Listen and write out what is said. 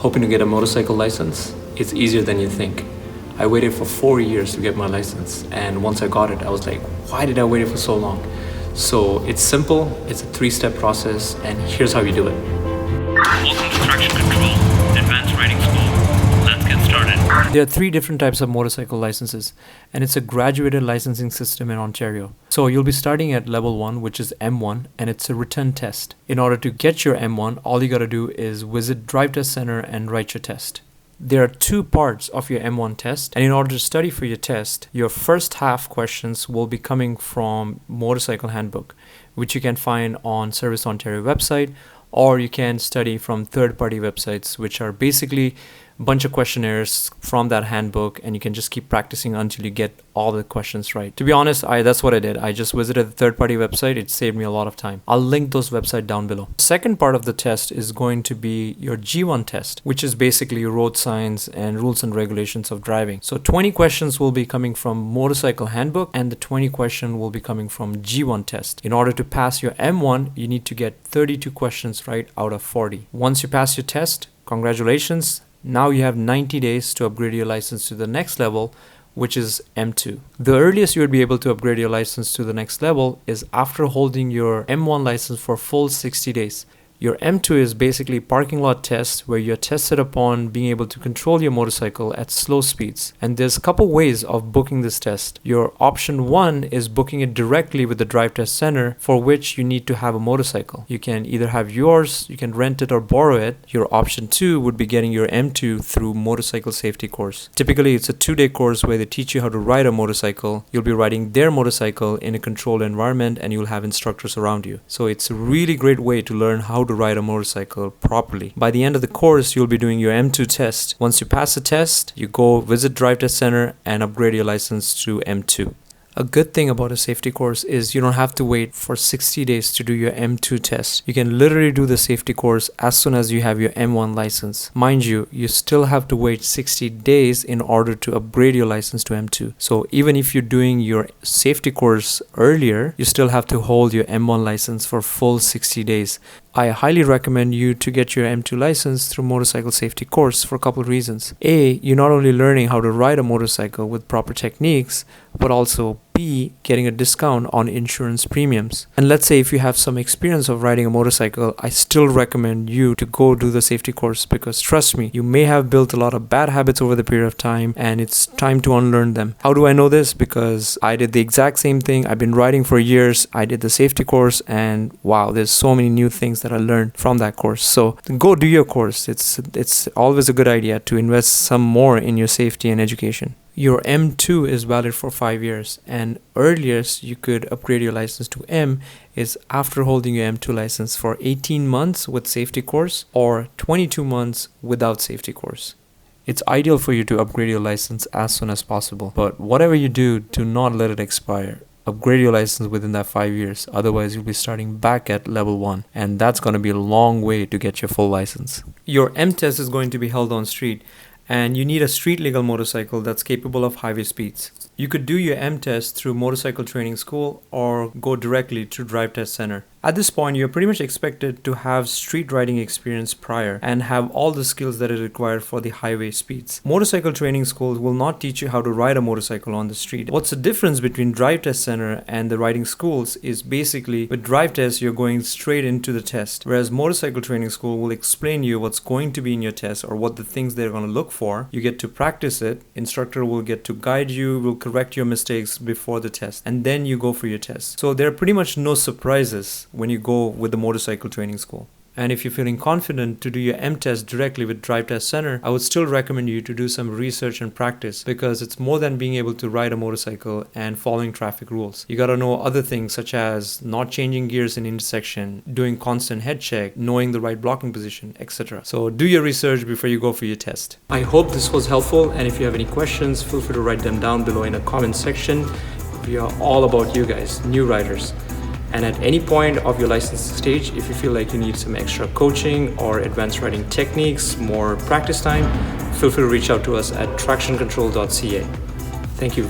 hoping to get a motorcycle license, it's easier than you think. I waited for 4 years to get my license, and once I got it, I was like, why did I wait for so long? So it's simple, it's a 3-step process, and here's how you do it. Welcome to Traction Control, Advanced Riding School. Let's get started. There are 3 different types of motorcycle licenses, and it's a graduated licensing system in Ontario. So you'll be starting at level 1, which is M1, and it's a written test. In order to get your M1, all you gotta do is visit Drive Test Center and write your test. There are 2 parts of your M1 test, and in order to study for your test, your first half questions will be coming from Motorcycle Handbook, which you can find on Service Ontario website, or you can study from third-party websites, which are basically a bunch of questionnaires from that handbook, and you can just keep practicing until you get all the questions right. To be honest, that's what I did. I just visited the third-party website. It saved me a lot of time. I'll link those websites down below. The second part of the test is going to be your G1 test, which is basically road signs and rules and regulations of driving. So 20 questions will be coming from Motorcycle Handbook, and the 20 question will be coming from G1 test. In order to pass your M1, you need to get 32 questions right out of 40. Once you pass your test, congratulations. Now you have 90 days to upgrade your license to the next level, which is M2. The earliest you would be able to upgrade your license to the next level is after holding your M1 license for full 60 days. Your M2 is basically parking lot test where you're tested upon being able to control your motorcycle at slow speeds. And there's a couple ways of booking this test. Your option 1 is booking it directly with the Drive Test Center, for which you need to have a motorcycle. You can either have yours, you can rent it or borrow it. Your option 2 would be getting your M2 through Motorcycle Safety Course. Typically, it's a 2-day course where they teach you how to ride a motorcycle. You'll be riding their motorcycle in a controlled environment, and you'll have instructors around you. So it's a really great way to learn how to ride a motorcycle properly. By the end of the course, you'll be doing your M2 test. Once you pass the test, you go visit Drive Test Center and upgrade your license to M2. A good thing about a safety course is you don't have to wait for 60 days to do your M2 test. You can literally do the safety course as soon as you have your M1 license. Mind you, you still have to wait 60 days in order to upgrade your license to M2. So even if you're doing your safety course earlier, you still have to hold your M1 license for full 60 days. I highly recommend you to get your M2 license through Motorcycle Safety Course for a couple of reasons. A, you're not only learning how to ride a motorcycle with proper techniques, but also B, getting a discount on insurance premiums. And let's say if you have some experience of riding a motorcycle, I still recommend you to go do the safety course, because trust me, you may have built a lot of bad habits over the period of time, and it's time to unlearn them. How do I know this? Because I did the exact same thing. I've been riding for years. I did the safety course, and wow, there's so many new things that I learned from that course. So go do your course. It's always a good idea to invest some more in your safety and education. Your M2 is valid for 5 years, and earliest you could upgrade your license to M is after holding your M2 license for 18 months with safety course or 22 months without safety course. It's ideal for you to upgrade your license as soon as possible, but whatever you do not let it expire. Upgrade your license within that 5 years, otherwise you'll be starting back at level 1, and that's going to be a long way to get your full license. Your M test is going to be held on street, and you need a street legal motorcycle that's capable of highway speeds. You could do your M test through Motorcycle Training School or go directly to Drive Test Center. At this point, you're pretty much expected to have street riding experience prior and have all the skills that are required for the highway speeds. Motorcycle Training School will not teach you how to ride a motorcycle on the street. What's the difference between Drive Test Center and the riding schools is basically with Drive Test, you're going straight into the test, whereas Motorcycle Training School will explain you what's going to be in your test or what the things they're going to look for. You get to practice it. Instructor will get to guide you, will correct your mistakes before the test, and then you go for your test. So there are pretty much no surprises when you go with the Motorcycle Training School. And if you're feeling confident to do your M test directly with Drive Test Center, I would still recommend you to do some research and practice, because it's more than being able to ride a motorcycle and following traffic rules. You gotta know other things such as not changing gears in intersection, doing constant head check, knowing the right blocking position, etc. So do your research before you go for your test. I hope this was helpful, and if you have any questions, feel free to write them down below in a comment section. We are all about you guys, new riders. And at any point of your licensing stage, if you feel like you need some extra coaching or advanced riding techniques, more practice time, feel free to reach out to us at tractioncontrol.ca. Thank you